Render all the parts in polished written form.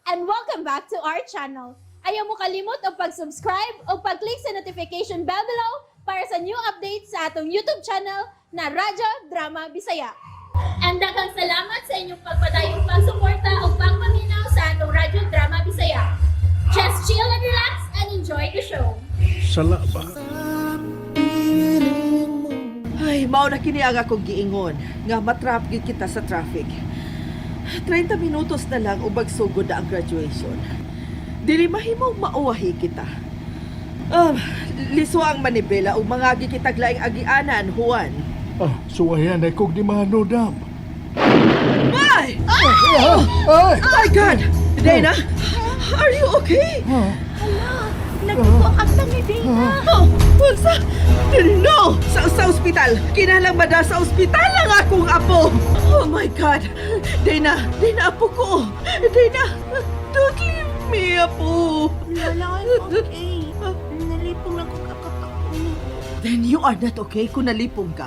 and welcome back to our channel. Ayaw mo kalimot o pag-subscribe o pag-click sa notification bell below para sa new updates sa atong YouTube channel na Radyo Drama Bisaya. And daghang salamat sa inyong pagpadayong pagsuporta o pagpaminaw sa atong Radyo Drama Bisaya. Just chill and relax and enjoy the show. Sala ba? Ay, mao na kini ang akong giingon nga matrap gid kita sa traffic. 30 minutos na lang ubag sugod na ang graduation. Dili mahimong mauwahi kita. Liswa ang manibela ug mga gikitaglaing agianan, Juan. Suwayan ay kog di manodam. Ay! Ay! Oh my God! Dana, are you okay? Nagkukuak lang ni Dana. Unsa? No! Sa ospital! Kinalang ba na sa ospital lang akong apo! Oh my God! Dana, apo ko! Dana, don't leave me, apo! Lola, I'm okay. Nalipong ako kakapako. Then you are not okay kung nalipong ka.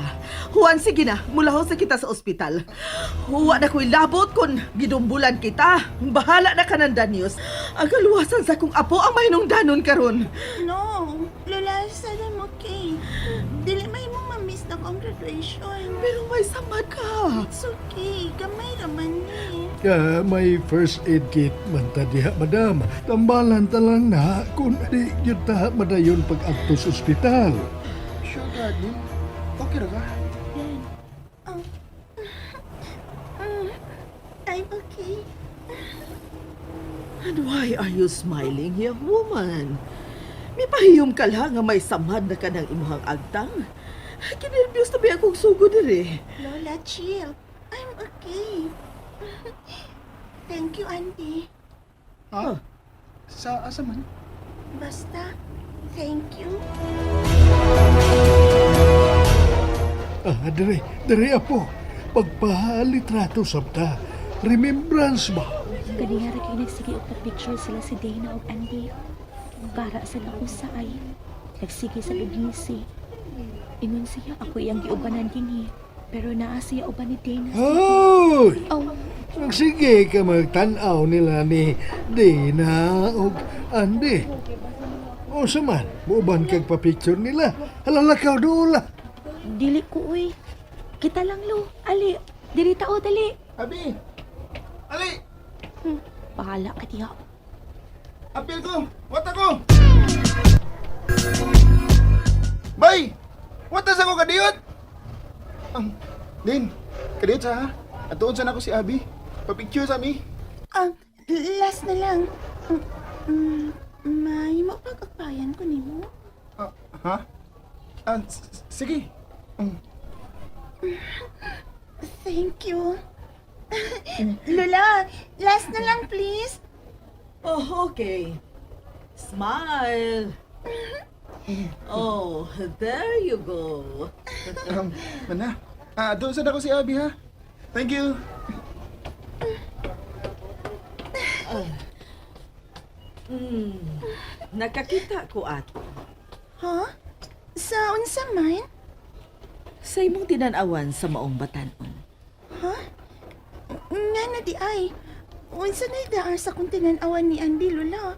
Juan, sige na, mulahon sa kita sa ospital. Huwa na ko'y labot kung gidumbulan kita. Bahala na ka ng danyos. Ang kaluwasan sa kong apo ang mahinungdanon karon. No, Lola, sana I'm okay. Dili may mong mamiss na kong graduation. Pero may sama ka. It's okay. Gamay naman ni. May first aid kit man ta diha, madam. Tambalan ta lang na kung di yun ta madayon pag-agto sa ospital. Sure, Daddy. Okay ra ka? Oh. I'm okay. And why are you smiling, young woman? May pahiyom ka lang nga may samad na ka ng imuhang agtang. Kinervyos na ba akong sugod diri? Lola, chill. I'm okay. Thank you, Auntie. Huh? Sa asa man? Basta, thank you. Dere apo. Pagpahalitrato sabta. Remembrance ba? Kaniyara kayo nagsige og picture sila si Dana ug Andy. Para sa usay. Nagsige sa gabisi. Ingon siya ako iyang giubanan dinhi. Pero naa siya uban ni Dana. Hoy! Oh, Sige ka magtanaw nila ni Dana o Andy. O saman, buuban kag pa-picture nila. Halalakaw doon la. dili ko uy. Kita lang lo. Ali, dili tao dali. Abi! Ali! Bahala ka diha. Apil ko! Wata ko! Bay! Wata sa ko kadiyot! Din, kadiyot sa ha? Atuon sa na ko si Abi. Papicture sa mi. Last na lang. May mapagkakbayan ko ni mo. Ha? Sige. Thank you. Lola, last na lang please. Oh, okay. Smile. Oh, there you go. Mana? Doon sa na ko si Abi ha? Thank you. Nakakita ko ato. Ha? Sa unsa man? Sa imong tinanawan sa maong batanon. Ha? Nga na di ay. Unsa na daan sa kung tinanawan ni Andy, Lola?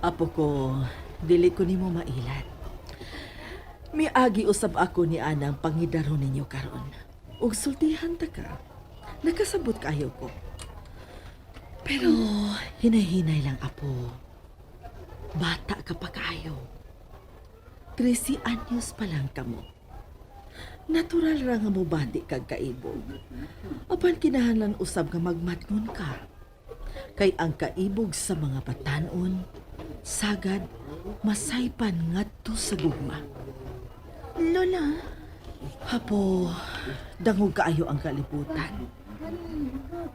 Apo ko, dili ko nimo mailat. Miagi usab ako ni anang pangidaro ninyo karon. Ug sultihan ta ka. Nakasabot kayo ko. Pero hinay-hinay lang apo. Bata ka pa kayo. 13 anyos pa lang kamo. Natural ra nga mo bandi kag kaibog. Apan kinahanglan usab nga magmatngon ka. Kay ang kaibog sa mga batanon sagad masaypan ngadto sa gugma. Lola, Hapo, dangog kaayo ang kalibutan.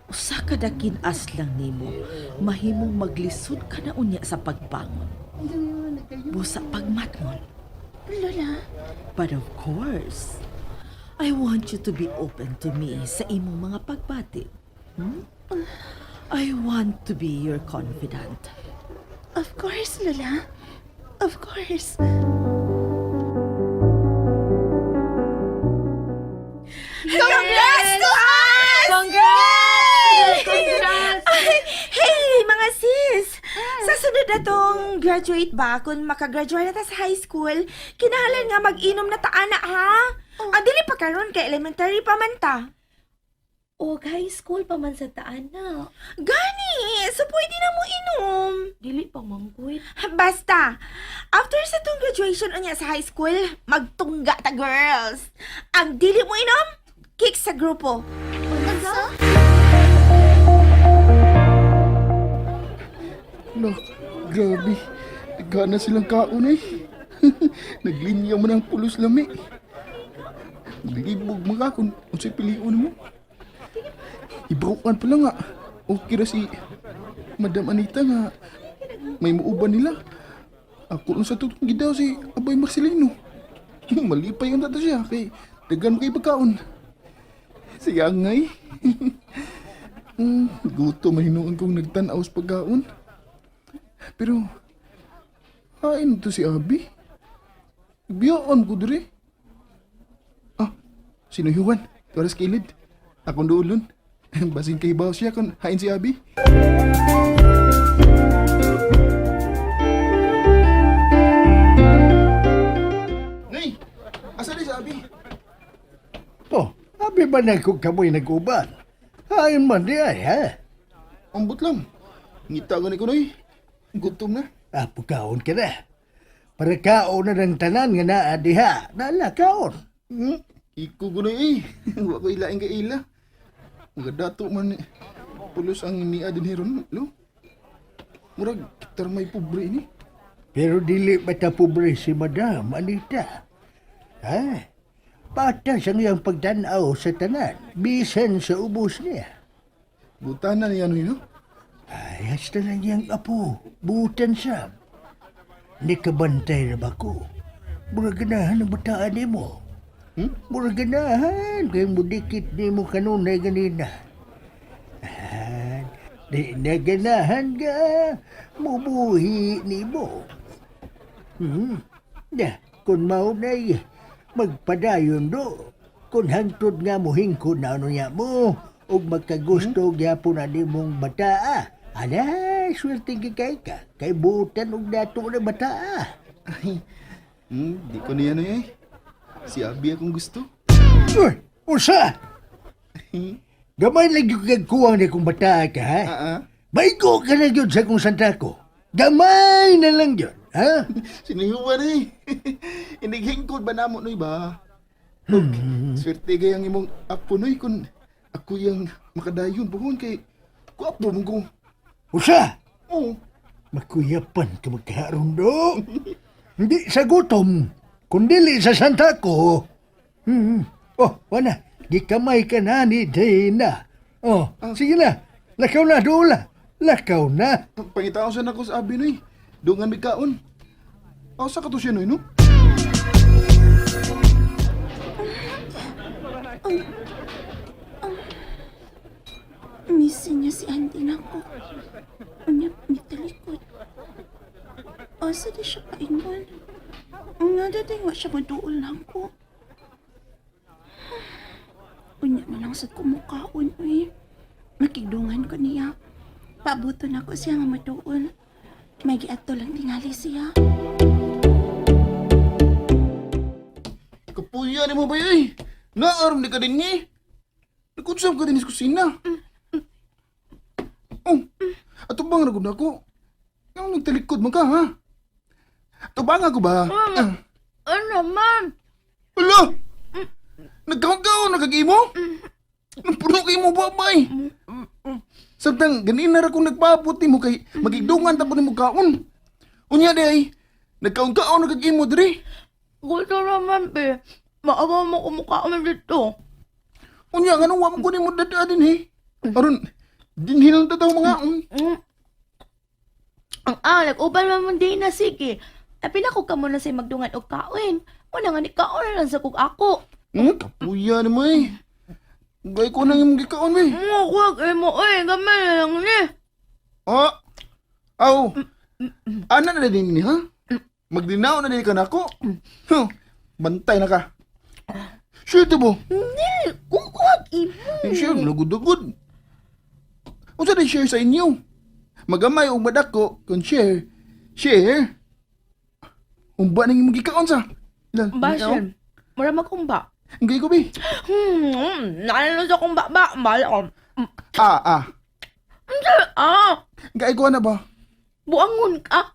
Usa ka dakin-as lang nimo, mahimong maglisod ka na unya sa pagbangon. Busa pagmatngon. Lola, But of course, I want you to be open to me sa imong mga pagbati. I want to be your confidant. of course, Lola. Of course. Congrats to us! Congrats! Hey, sugod na tong graduate ba? Kung makagraduate na ta sa high school, kinahanglan nga mag-inom na ta, ana, ha? Ang dili pa karon kay elementary pa man ta. O high school pa man sa taan na. Gani! So, pwede na mo inom. Dili pa mangkuit. Basta, after sa tong graduation unya sa high school, magtungga ta, girls. Ang dili mo inom, kick sa grupo. Lo, grabe. Nagana silang kaon eh. Naglinya mo ng pulos lami. Naglibog mga kung unsay piliun mo. Ibrokan pala nga. Okay ra si Madam Anita nga may muuban nila. Ako lang sa tutong gidaw si Abay Marcelino. Malipay yung tata siya kay dagan kay pagkaon. Siya ngay. Guto mahinoon kong nagtanaw sa pagkaon. Pero, hain to si Abi. Biyaan ko diri. Ah, sino Juan? Toras kilid. Akong duulon. Basin kay baw siya kung hain si Abi. Ngay! Asa di si Abi? Oh, abi ba na kung kamoy nag-uban? Hain man di ay, ha? Ambot lang. Ngita ko ni Kunoy. Gutom na. Pukaon ka na. Para kaon na ng tanan nga naa diha. Nala, kaon. Iko Kunoy eh. Wa ko ilaing ka ila. Mga dato man pulos ang niya din hiron, lo. Murag, kitar may pobre ini. Pero dili bata pobre si Madam Anita. Ha? Patas ang iyang pagtanaw sa tanan. Bisan sa ubos niya. Butanan niya ano yun, no? Ay, hasta na niyang apo. Butan siya. Ni kabantay na ba ko? Buraganahan ang bataan ni mo. Buraganahan. Kaya mo dikit ni mo kanunay ganina. Di naganahan ka. Mubuhi ni mo. Ya, kung maunay, magpadayon do. Kung hangtod nga mo hingko na ano niya mo. O magkagusto gyapon na ni mong bataa. Ala, swerte kay ka. Kay butan og dato na bataa. Ay, di ko niya ano eh. Si Abi akong gusto. Uy, usa! Gamay lang yung kagkuwang na kong bataa ka, ha? Baigo ka na yun sa kong santa ko. Gamay na lang yun, ha? Sinayuan eh. Inighingkod ba namo noy ba? Swerte kayang imong apo noy kung ako yung makadayon pohon kay kuapo mong ko. Usa! Oo. Makuyapan ka magkaroon do. Hindi sa gutom, kundi sa santa ko. Oh, wala. Gikamay ka na ni Dana. Oh, sige na. Lakaw na, dola. Lakaw na. Pangitaon siya na ko sa Abi noy. Dungan mi kaon. Asa ka to siya noy, no? Missing niya si Auntie na ko. Unya, nitalikod. Asa di siya paingon. Nga dating wa siya maduol lang ko. Unya man lang sa kumukaon, uy. Makigdungan ko niya. Pabuto na ko siya nga maduol. May giato lang tingali siya. Kapuya ni mo ba eh? Naaram di ka din niya. Nakutsam ka din sa kusina. Oh, ato bang nagod ako? Yung nagtalikod mo ka, ha? Ato bang ako ba? Ano, ma'am? Wala! Nagkakaw, nagkagimo? Napuno kayo mo ba, bay? Samtang, ganin na akong nagpaputi mo kay magigdungan tapo ni mo kaon. Unya di ay, nagkaon-kaon nagkagimo diri. Gusto naman, be. Maawa mo kumukha kami dito. Unya, ganun wa mo kunin mo dada din, he. Aron, dinhilang tataw mga... Ang anak, uban naman din na sige. Pinako ka muna sa magdungan o kain. Una nga ni kaon na lang sa kug ako. Kapuya ni mo eh. Gay ko nang yung gikaon, eh. Huwag mo, gamay na lang ni. Ah, aw. Ana na din ni, ha? Magdinaw na din ka na ako. Huh, bantay na ka. Sure to mo? Huwag imo. Sure, lugod-lugod. Unsa din share sa inyo? Magamay o madako kung share, Share? Umba nang imong gikaon sa. Lal, Basin, mura magkumba. Ang gay ko, be. Naalala sa kumba ba? Mahal ako. Ah. Ah, Gay ko na ba? buangon ka.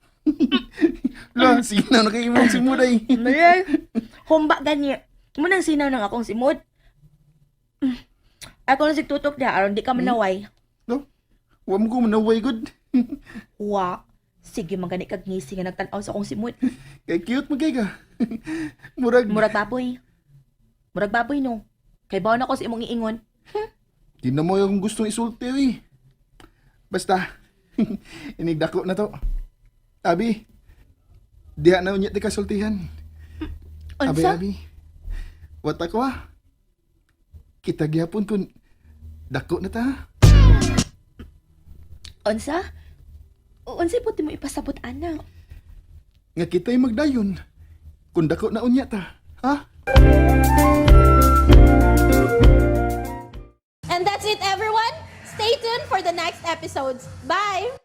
La, sinaw na kayo mong simuday. Malay, kumba gani. Munang sinaw ng akong simod. Ako na sigtutok na, aron di ka manaway. No? Wa mo ko manaway good. Wa, sige magani kag ngisi nga nagtanaw sa akong simod. Kay cute magay ka. Murag. Murag baboy. Murag baboy no. Kay bawa na ko sa imong iingon. Di na mo yung gustong isulti, eh. Basta, inigdako na to. Abi, diha na unyat di kasultihan. Abi, Unsa? abi. Wat ako ah. Kita gyapon kun dako na ta. Unsa? Unsa puti mo ipasabot ana? Nga kita'y magdayon. Kun dako na unya ta. Ha? And that's it, everyone. Stay tuned for the next episodes. Bye!